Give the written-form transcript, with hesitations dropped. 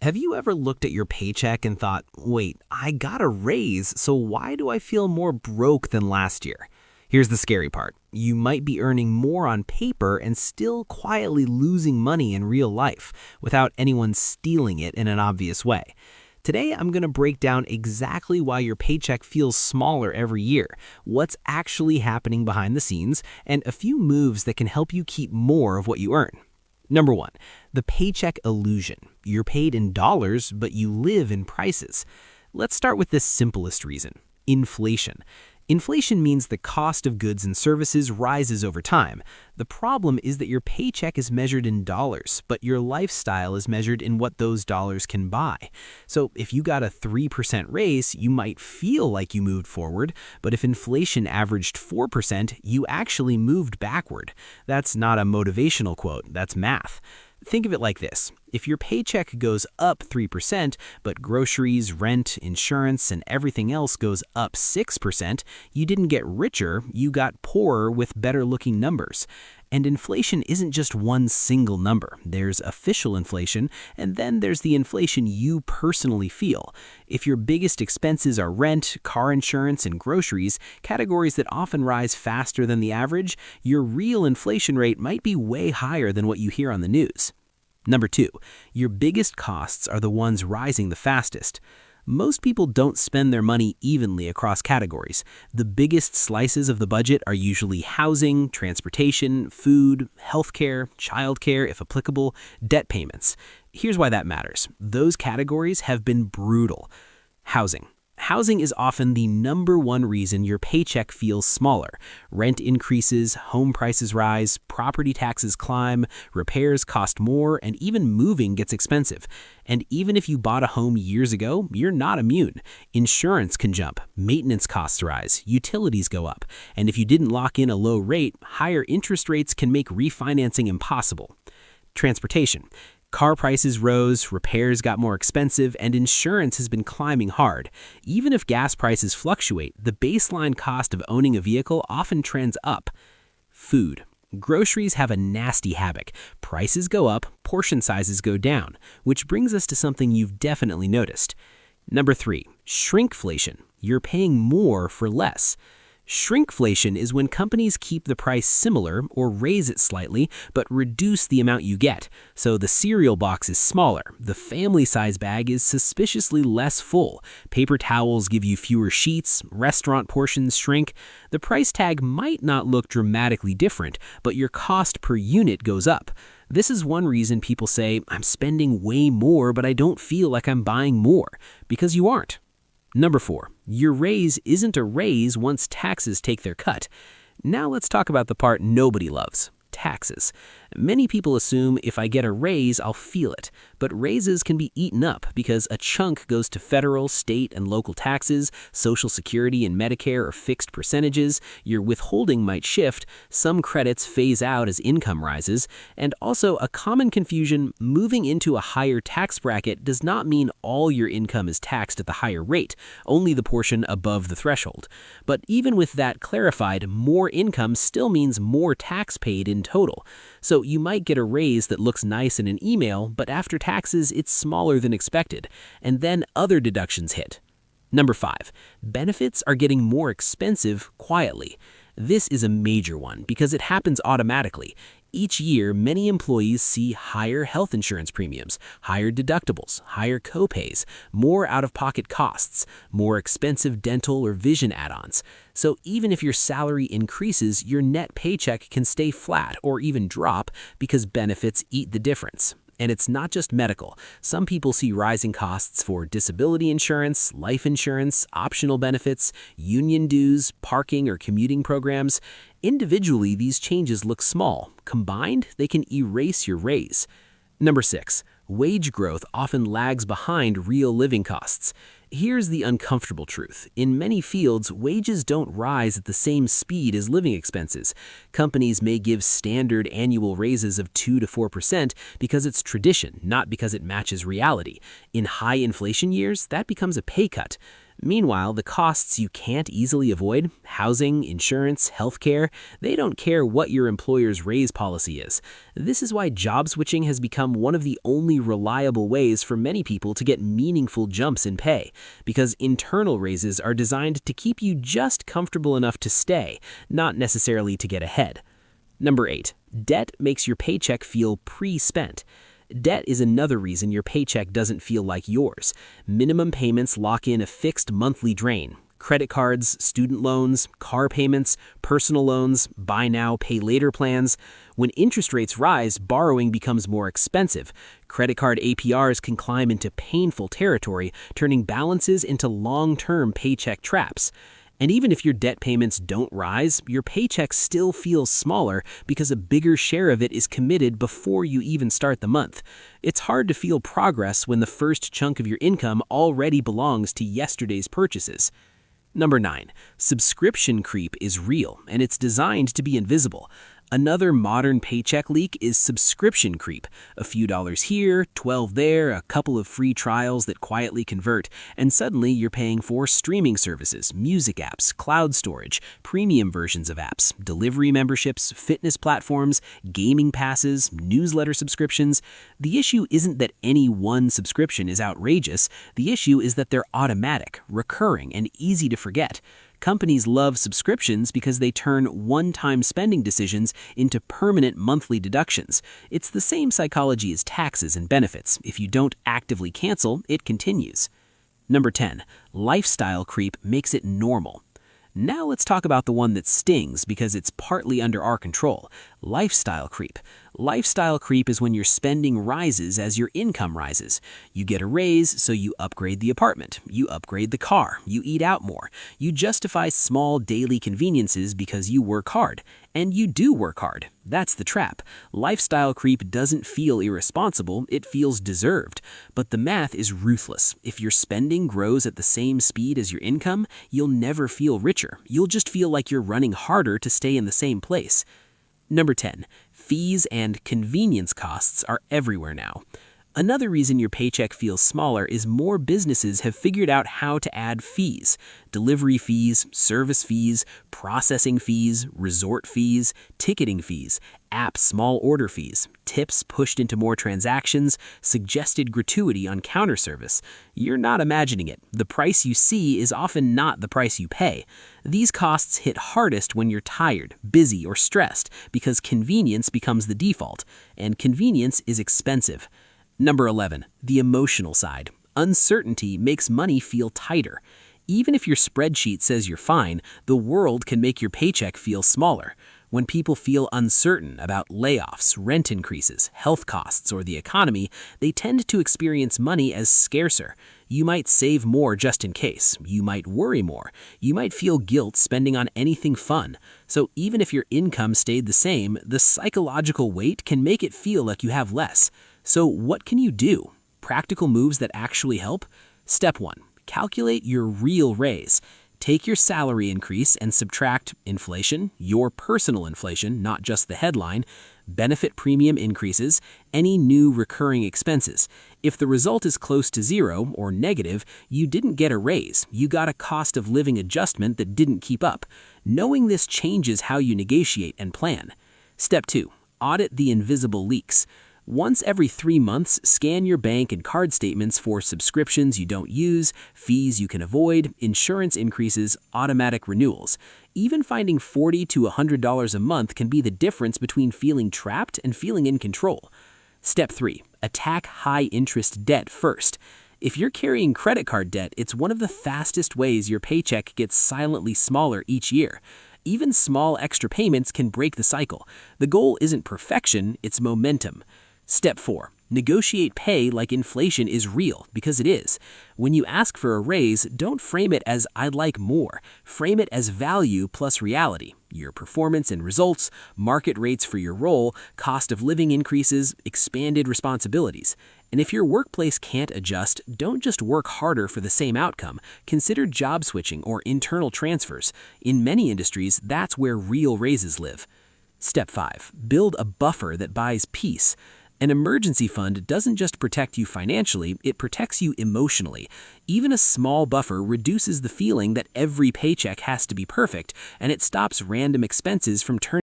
Have you ever looked at your paycheck and thought, wait, I got a raise, so why do I feel more broke than last year? Here's the scary part. You might be earning more on paper and still quietly losing money in real life without anyone stealing it in an obvious way. Today, I'm going to break down exactly why your paycheck feels smaller every year, what's actually happening behind the scenes, and a few moves that can help you keep more of what you earn. Number 1, the paycheck illusion. You're paid in dollars, but you live in prices. Let's start with the simplest reason: inflation. Inflation means the cost of goods and services rises over time. The problem is that your paycheck is measured in dollars, but your lifestyle is measured in what those dollars can buy. So if you got a 3% raise, you might feel like you moved forward, but if inflation averaged 4%, you actually moved backward. That's not a motivational quote, that's math. Think of it like this. If your paycheck goes up 3%, but groceries, rent, insurance, and everything else goes up 6%, you didn't get richer, you got poorer with better-looking numbers. And inflation isn't just one single number. There's official inflation, and then there's the inflation you personally feel. If your biggest expenses are rent, car insurance, and groceries, categories that often rise faster than the average, your real inflation rate might be way higher than what you hear on the news. Number 2, your biggest costs are the ones rising the fastest. Most people don't spend their money evenly across categories. The biggest slices of the budget are usually housing, transportation, food, healthcare, childcare, if applicable, debt payments. Here's why that matters. Those categories have been brutal. Housing. Housing is often the number one reason your paycheck feels smaller. Rent increases, home prices rise, property taxes climb, repairs cost more, and even moving gets expensive. And even if you bought a home years ago, you're not immune. Insurance can jump, maintenance costs rise, utilities go up, and if you didn't lock in a low rate, higher interest rates can make refinancing impossible. Transportation. Car prices rose, repairs got more expensive, and insurance has been climbing hard. Even if gas prices fluctuate, the baseline cost of owning a vehicle often trends up. Food. Groceries have a nasty habit. Prices go up, portion sizes go down, which brings us to something you've definitely noticed. Number 3, shrinkflation. You're paying more for less. Shrinkflation is when companies keep the price similar or raise it slightly, but reduce the amount you get. So the cereal box is smaller, the family size bag is suspiciously less full, paper towels give you fewer sheets, restaurant portions shrink. The price tag might not look dramatically different, but your cost per unit goes up. This is one reason people say, I'm spending way more, but I don't feel like I'm buying more, because you aren't. Number 4, your raise isn't a raise once taxes take their cut. Now let's talk about the part nobody loves: taxes. Many people assume if I get a raise, I'll feel it, but raises can be eaten up because a chunk goes to federal, state, and local taxes, Social Security and Medicare are fixed percentages, your withholding might shift, some credits phase out as income rises, and also a common confusion: moving into a higher tax bracket does not mean all your income is taxed at the higher rate, only the portion above the threshold. But even with that clarified, more income still means more tax paid in total. So you might get a raise that looks nice in an email, but after taxes, it's smaller than expected. And then other deductions hit. Number 5, benefits are getting more expensive quietly. This is a major one because it happens automatically. Each year, many employees see higher health insurance premiums, higher deductibles, higher copays, more out-of-pocket costs, more expensive dental or vision add-ons. So even if your salary increases, your net paycheck can stay flat or even drop because benefits eat the difference. And it's not just medical. Some people see rising costs for disability insurance, life insurance, optional benefits, union dues, parking or commuting programs. Individually, these changes look small. Combined, they can erase your raise. Number 6, wage growth often lags behind real living costs. Here's the uncomfortable truth. In many fields, wages don't rise at the same speed as living expenses. Companies may give standard annual raises of 2 to 4% because it's tradition, not because it matches reality. In high inflation years, that becomes a pay cut. Meanwhile, the costs you can't easily avoid, housing, insurance, healthcare, they don't care what your employer's raise policy is. This is why job switching has become one of the only reliable ways for many people to get meaningful jumps in pay, because internal raises are designed to keep you just comfortable enough to stay, not necessarily to get ahead. Number 8, debt makes your paycheck feel pre-spent. Debt is another reason your paycheck doesn't feel like yours. Minimum payments lock in a fixed monthly drain. Credit cards, student loans, car payments, personal loans, buy now, pay later plans. When interest rates rise, borrowing becomes more expensive. Credit card APRs can climb into painful territory, turning balances into long-term paycheck traps. And even if your debt payments don't rise, your paycheck still feels smaller because a bigger share of it is committed before you even start the month. It's hard to feel progress when the first chunk of your income already belongs to yesterday's purchases. Number 9, subscription creep is real, and it's designed to be invisible. Another modern paycheck leak is subscription creep. A few dollars here, 12 there, a couple of free trials that quietly convert, and suddenly you're paying for streaming services, music apps, cloud storage, premium versions of apps, delivery memberships, fitness platforms, gaming passes, newsletter subscriptions. The issue isn't that any one subscription is outrageous. The issue is that they're automatic, recurring, and easy to forget. Companies love subscriptions because they turn one-time spending decisions into permanent monthly deductions. It's the same psychology as taxes and benefits. If you don't actively cancel, it continues. Number 10, lifestyle creep makes it normal. Now let's talk about the one that stings because it's partly under our control. Lifestyle creep. Lifestyle creep is when your spending rises as your income rises. You get a raise, so you upgrade the apartment, you upgrade the car, you eat out more. You justify small daily conveniences because you work hard. And you do work hard. That's the trap. Lifestyle creep doesn't feel irresponsible, it feels deserved. But the math is ruthless. If your spending grows at the same speed as your income, you'll never feel richer. You'll just feel like you're running harder to stay in the same place. Number 10, fees and convenience costs are everywhere now. Another reason your paycheck feels smaller is more businesses have figured out how to add fees. Delivery fees, service fees, processing fees, resort fees, ticketing fees, app small order fees, tips pushed into more transactions, suggested gratuity on counter service. You're not imagining it. The price you see is often not the price you pay. These costs hit hardest when you're tired, busy, or stressed because convenience becomes the default, and convenience is expensive. Number 11, the emotional side. Uncertainty makes money feel tighter. Even if your spreadsheet says you're fine, the world can make your paycheck feel smaller. When people feel uncertain about layoffs, rent increases, health costs, or the economy, they tend to experience money as scarcer. You might save more just in case. You might worry more. You might feel guilt spending on anything fun. So even if your income stayed the same, the psychological weight can make it feel like you have less. So what can you do? Practical moves that actually help? Step 1. Calculate your real raise. Take your salary increase and subtract inflation, your personal inflation, not just the headline, benefit premium increases, any new recurring expenses. If the result is close to zero or negative, you didn't get a raise. You got a cost of living adjustment that didn't keep up. Knowing this changes how you negotiate and plan. Step 2. Audit the invisible leaks. Once every 3 months, scan your bank and card statements for subscriptions you don't use, fees you can avoid, insurance increases, automatic renewals. Even finding $40 to $100 a month can be the difference between feeling trapped and feeling in control. Step 3. Attack high-interest debt first. If you're carrying credit card debt, it's one of the fastest ways your paycheck gets silently smaller each year. Even small extra payments can break the cycle. The goal isn't perfection, it's momentum. Step 4. Negotiate pay like inflation is real, because it is. When you ask for a raise, don't frame it as "I'd like more." Frame it as value plus reality. Your performance and results, market rates for your role, cost of living increases, expanded responsibilities. And if your workplace can't adjust, don't just work harder for the same outcome. Consider job switching or internal transfers. In many industries, that's where real raises live. Step 5. Build a buffer that buys peace. An emergency fund doesn't just protect you financially, it protects you emotionally. Even a small buffer reduces the feeling that every paycheck has to be perfect, and it stops random expenses from turning